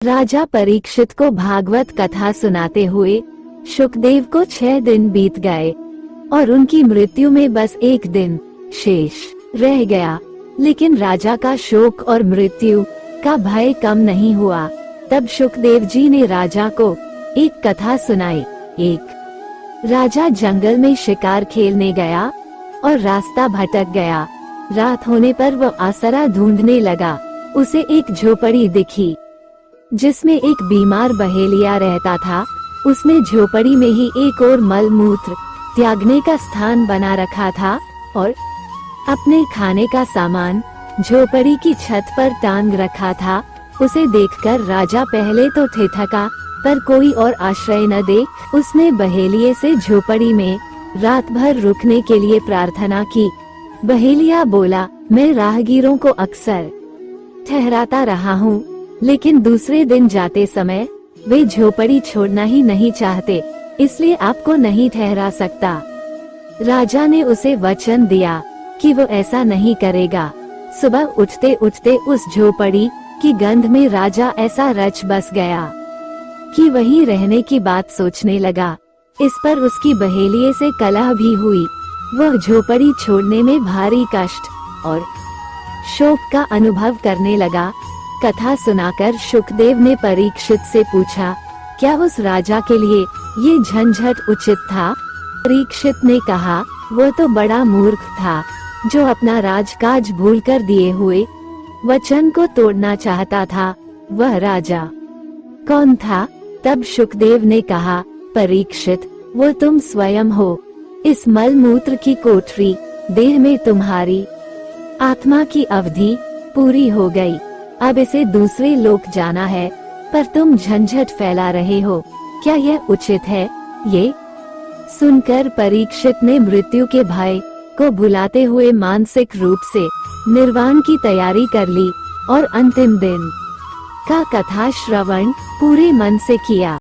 राजा परीक्षित को भागवत कथा सुनाते हुए शुकदेव को 6 दिन बीत गए और उनकी मृत्यु में बस 1 दिन शेष रह गया। लेकिन राजा का शोक और मृत्यु का भय कम नहीं हुआ। तब शुकदेव जी ने राजा को एक कथा सुनाई। एक राजा जंगल में शिकार खेलने गया और रास्ता भटक गया। रात होने पर वह आसरा ढूंढने लगा। उसे एक झोपड़ी दिखी जिसमें एक बीमार बहेलिया रहता था। उसने झोपड़ी में ही एक और मलमूत्र त्यागने का स्थान बना रखा था और अपने खाने का सामान झोपड़ी की छत पर टांग रखा था। उसे देखकर राजा पहले तो ठिठका, पर कोई और आश्रय न देख उसने बहेलिये से झोपड़ी में रात भर रुकने के लिए प्रार्थना की। बहेलिया बोला, मैं राहगीरों को अक्सर ठहराता रहा हूँ, लेकिन दूसरे दिन जाते समय वे झोपड़ी छोड़ना ही नहीं चाहते, इसलिए आपको नहीं ठहरा सकता। राजा ने उसे वचन दिया कि वो ऐसा नहीं करेगा। सुबह उठते उठते उस झोपड़ी की गंध में राजा ऐसा रच बस गया कि वहीं रहने की बात सोचने लगा। इस पर उसकी बहेलिये से कलह भी हुई। वह झोपड़ी छोड़ने में भारी कष्ट और शोक का अनुभव करने लगा। कथा सुनाकर शुकदेव ने परीक्षित से पूछा, क्या उस राजा के लिए ये झंझट उचित था? परीक्षित ने कहा, वो तो बड़ा मूर्ख था जो अपना राजकाज भूलकर दिए हुए वचन को तोड़ना चाहता था। वह राजा कौन था? तब शुकदेव ने कहा, परीक्षित, वो तुम स्वयं हो। इस मलमूत्र की कोठरी देह में तुम्हारी आत्मा की अवधि पूरी हो गई। अब इसे दूसरे लोक जाना है, पर तुम झंझट फैला रहे हो। क्या यह उचित है? ये सुनकर परीक्षित ने मृत्यु के भय को भुलाते हुए मानसिक रूप से निर्वाण की तैयारी कर ली और अंतिम दिन का कथा श्रवण पूरे मन से किया।